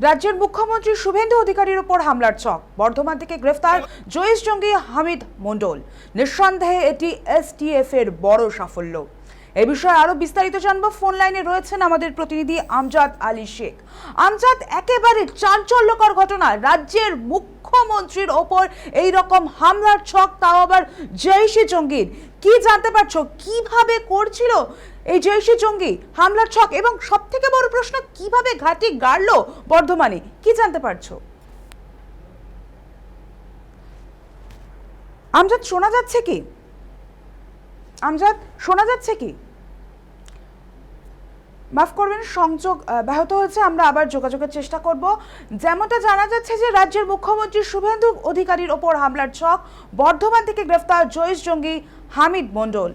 রাজ্যের মুখ্যমন্ত্রী শুভেন্দু অধিকারীর উপর হামলার ছক, বর্ধমান থেকে গ্রেফতার জইশ জঙ্গি হামিদ মণ্ডল। নিঃসন্দেহে এটি এসটিএফ এর বড় সাফল্য। এই বিষয়ে আরো বিস্তারিত জানবো। ফোন লাইনে রয়েছেন আমাদের প্রতিনিধি আমজাদ আলী শেখ। আমজাদ, একেবারে চাঞ্চল্যকর ঘটনা, রাজ্যের মুখ্যমন্ত্রীর ওপর এই রকম হামলার ছক, তাও আবার জৈশি জঙ্গির। কি জানতে পারছো, কিভাবে করছিল এই জৈশি জঙ্গি হামলার ছক, এবং সব থেকে বড় প্রশ্ন, কিভাবে ঘাঁটি গাড়লো বর্ধমানে, কি জানতে পারছো? আমজাদ শোনা যাচ্ছে কি? আমজাদ শোনা যাচ্ছে কি? মাফ করবেন, সংযোগ ব্যাহত হয়েছে, আমরা আবার যোগাযোগের চেষ্টা করব। যেমনটা জানা যাচ্ছে যে রাজ্যের মুখ্যমন্ত্রী শুভেন্দু অধিকারীর ওপর হামলার ছক, বর্ধমান থেকে গ্রেফতার জইশ জঙ্গি হামিদ মণ্ডল।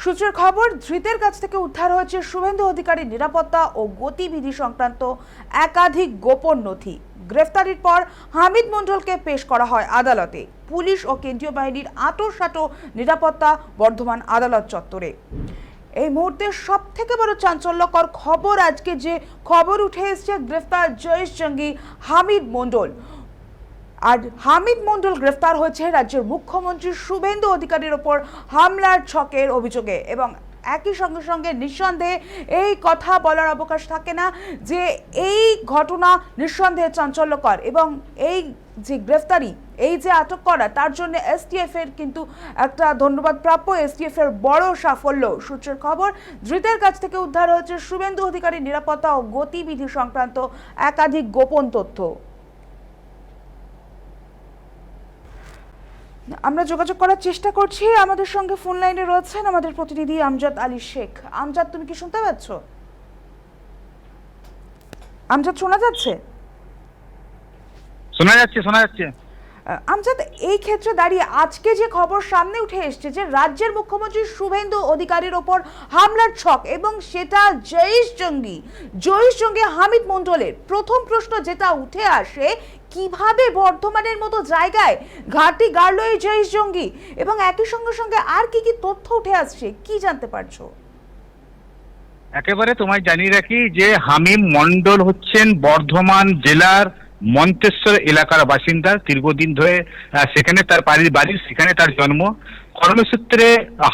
সূত্রের খবর, ধৃতের কাছ থেকে উদ্ধার হয়েছে শুভেন্দু অধিকারীর নিরাপত্তা ও গতিবিধি সংক্রান্ত একাধিক গোপন নথি। গ্রেফতারির পর হামিদ মণ্ডলকে পেশ করা হয় আদালতে। পুলিশ ও কেন্দ্রীয় বাহিনীর আঁটোসাঁটো নিরাপত্তা বর্ধমান আদালত চত্বরে। এই মুহূর্তে সব থেকে বড় চাঞ্চল্যকর খবর, আজকে যে খবর উঠে এসছে, গ্রেফতার জইশ জঙ্গি হামিদ মণ্ডল। আর হামিদ মণ্ডল গ্রেফতার হয়েছে রাজ্যের মুখ্যমন্ত্রী শুভেন্দু অধিকারীর ওপর হামলার ছকের অভিযোগে। এবং একই সঙ্গে সঙ্গে নিঃসন্দেহে এই কথা বলার অবকাশ থাকে না যে এই ঘটনা নিঃসন্দেহে চাঞ্চল্যকর, এবং এই যে গ্রেফতারি, এই যে আটক করা, তার জন্য এসটিএফ এর কিন্তু একটা ধন্যবাদ প্রাপ্য, এসটিএফ এর বড় সাফল্য। সূত্রের খবর, ধৃতের কাছ থেকে উদ্ধার হয়েছে শুভেন্দু অধিকারীর নিরাপত্তা ও গতিবিধি সংক্রান্ত একাধিক গোপন তথ্য। আমরা যোগাযোগ করার চেষ্টা করছি, আমাদের সঙ্গে ফোন লাইনে রয়েছেন আমাদের প্রতিনিধি আমজাদ আলী শেখ। আমজাদ, তুমি কি শুনতে পাচ্ছ? আমজাদ, শোনা যাচ্ছে? শোনা যাচ্ছে। আমজাদ, এই ক্ষেত্রে দাঁড়িয়ে আজকে যে খবর সামনে উঠে এসছে যে রাজ্যের মুখ্যমন্ত্রী শুভেন্দু অধিকারীর ওপর হামলার ছক, এবং সেটা জইশ জঙ্গি হামিদ মণ্ডলের, প্রথম প্রশ্ন যেটা উঠে আসে, কিভাবে বর্ধমানের মতো জায়গায় ঘাঁটি গাড়লো এই জইশ জঙ্গি, এবং একই সঙ্গে সঙ্গে আর কি কি তথ্য উঠে আসছে, কি জানতে পারছো? একেবারে তোমায় জানিয়ে রাখি যে হামিদ মণ্ডল হচ্ছেন বর্ধমান জেলার মন্তেশ্বর এলাকার বাসিন্দা। দীর্ঘদিন ধরে সেখানে তার বাড়ি, সেখানে তার জন্ম। কর্মসূত্রে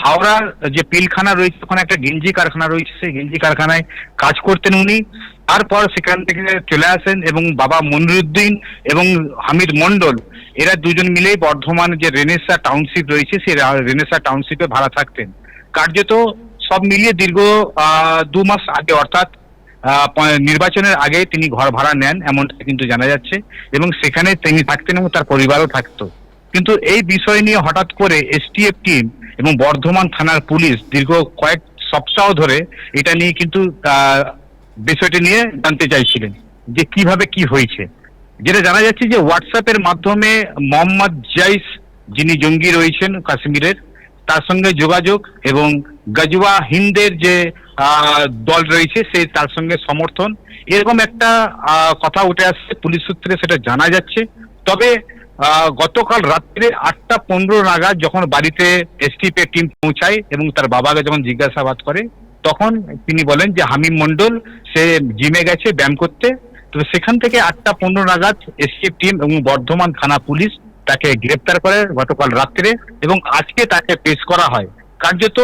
হাওড়ার যে পিলখানা রয়েছে, ওখানে একটা গেঞ্জি কারখানা রয়েছে, সেই গেঞ্জি কারখানায় কাজ করতেন উনি। তারপর সেখান থেকে চলে আসেন এবং বাবা মনিরুদ্দিন এবং হামিদ মণ্ডল, এরা দুজন মিলেই বর্ধমান যে রেনেসা টাউনশিপ রয়েছে, সেই রেনেসা টাউনশিপে ভাড়া থাকতেন। কার্যত সব মিলিয়ে দীর্ঘ 2 মাস আগে, অর্থাৎ নির্বাচনের আগে তিনি ঘর ভাড়া নেন, এমনটা কিন্তু জানা যাচ্ছে, এবং সেখানে তিনি থাকতেন এবং তার পরিবারও থাকতো। কিন্তু এই বিষয় নিয়ে হঠাৎ করে এসটিএফ টিম এবং বর্ধমান থানার পুলিশ দীর্ঘ কয়েক সপ্তাহ ধরে এটা নিয়ে কিন্তু বিষয়টি নিয়ে জানতে চাইছিলেন যে কিভাবে কি হয়েছে। যেটা জানা যাচ্ছে যে হোয়াটসঅ্যাপের মাধ্যমে মোহাম্মদ জৈশ, যিনি জঙ্গি রয়েছেন কাশ্মীরের, তার সঙ্গে যোগাযোগ, এবং গজওয়া হিন্দের যে দল রয়েছে সে তার সঙ্গে সমর্থন, এরকম একটা কথা উঠে আসছে পুলিশ সূত্রে, সেটা জানা যাচ্ছে। তবে গতকাল রাত্রে 8টা 15 নাগাদ যখন বাড়িতে এসটিএফ এর টিম পৌঁছায় এবং তার বাবাকে যখন জিজ্ঞাসাবাদ করে, তখন তিনি বলেন যে হামিদ মণ্ডল সে জিমে গেছে ব্যায়াম করতে। তো সেখান থেকে 8টা 15 নাগাদ এসটিএফ টিম এবং বর্ধমান থানা পুলিশ তাকে গ্রেপ্তার করে গতকাল রাত্রে, এবং আজকে তাকে পেশ করা হয়। কার্যত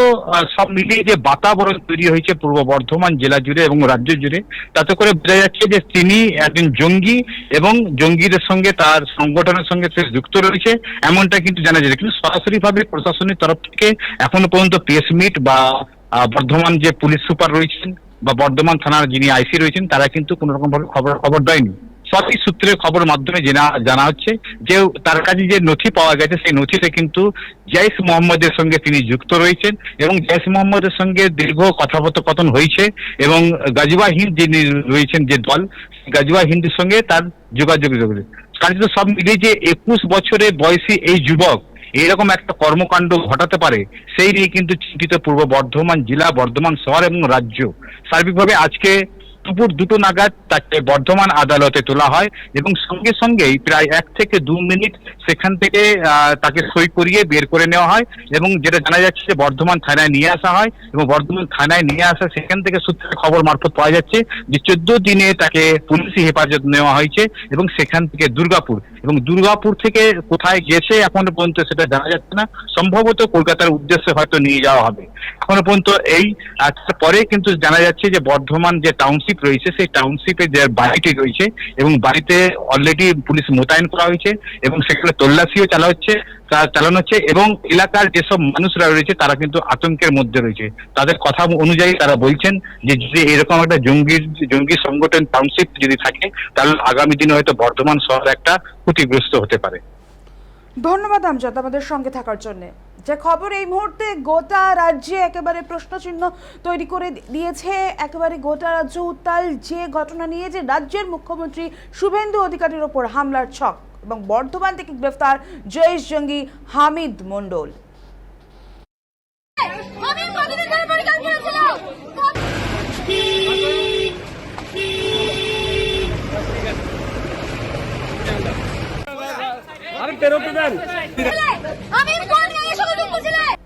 সব মিলিয়ে যে বাতাবরণ তৈরি হয়েছে পূর্ব বর্ধমান জেলা জুড়ে এবং রাজ্য জুড়ে, তাতে করে বোঝা যাচ্ছে যে তিনি একজন জঙ্গি এবং জঙ্গিদের সঙ্গে, তার সংগঠনের সঙ্গে সে যুক্ত রয়েছে, এমনটা কিন্তু জানা যায়। কিন্তু সরাসরি ভাবে প্রশাসনের তরফ থেকে এখনো পর্যন্ত প্রেস মিট বা বর্ধমান যে পুলিশ সুপার রয়েছেন বা বর্ধমান থানার যিনি আইসি রয়েছেন, তারা কিন্তু কোন রকম ভাবে খবর দেয়নি। সবই সূত্রের খবর মাধ্যমে জানা হচ্ছে যে তার কাছে যে নথি পাওয়া গেছে, সেই নথিতে কিন্তু জৈশ মোহাম্মদের সঙ্গে তিনি যুক্ত রয়েছেন, এবং জৈশ মোহাম্মদের সঙ্গে দীর্ঘ কথোপকথন হয়েছে, এবং গজওয়া হিন্দ যিনি রয়েছেন যে দল, গজওয়া হিন্দের সঙ্গে তার যোগাযোগ রয়েছে। কার্যত সব মিলিয়ে যে 21 বছরের বয়সী এই যুবক এইরকম একটা কর্মকাণ্ড ঘটাতে পারে, সেই নিয়ে কিন্তু চিন্তিত পূর্ব বর্ধমান জেলা, বর্ধমান শহর এবং রাজ্য সার্বিকভাবে। আজকে দুপুর 2টো নাগাদ তাকে বর্ধমান আদালতে তোলা হয় এবং সঙ্গে সঙ্গেই প্রায় 1 থেকে 2 মিনিট সেখান থেকে তাকে সই করিয়ে বের করে নেওয়া হয় এবং যেটা জানা যাচ্ছে যে বর্ধমান থানায় নিয়ে আসা হয় এবং বর্ধমান থানায় নিয়ে আসা সেখান থেকে সূত্রে খবর মারফত পাওয়া যাচ্ছে যে 14 দিনে তাকে পুলিশি হেফাজত নেওয়া হয়েছে এবং সেখান থেকে দুর্গাপুর থেকে কোথায় গেছে এখনো পর্যন্ত সেটা জানা যাচ্ছে না। সম্ভবত কলকাতার উদ্দেশ্যে হয়তো নিয়ে যাওয়া হবে এখনো পর্যন্ত। এই পরে কিন্তু জানা যাচ্ছে যে বর্ধমান যে টাউনশিপ রয়েছে সেই টাউনশিপে যে বাড়িটি রয়েছে এবং বাড়িতে অলরেডি পুলিশ মোতায়েন করা হয়েছে এবং সেখানে তল্লাশিও চালানো হচ্ছে এবং এলাকার যেসব মানুষরা রয়েছে তারা কিন্তু আতঙ্কের মধ্যে রয়েছে। তাদের কথা অনুযায়ী তারা বলছেন যে যদি এরকম একটা জঙ্গি সংগঠন টাউনশিপ যদি থাকে তাহলে আগামী দিনে হয়তো বর্ধমান শহর একটা ক্ষতিগ্রস্ত হতে পারে। ধন্যবাদ আমজাদ আমাদের সঙ্গে থাকার জন্য। যে খবর এই মুহূর্তে গোটা রাজ্যে একেবারে প্রশ্নচিহ্ন তৈরি করে দিয়েছে, একেবারে গোটা রাজ্য উত্তাল যে ঘটনা নিয়ে যে রাজ্যের মুখ্যমন্ত্রী শুভেন্দু অধিকারীর ওপর হামলার ছক এবং বর্ধমান থেকে গ্রেফতার জয়েশ জঙ্গি হামিদ মণ্ডল। আরে বেরোতে দেন।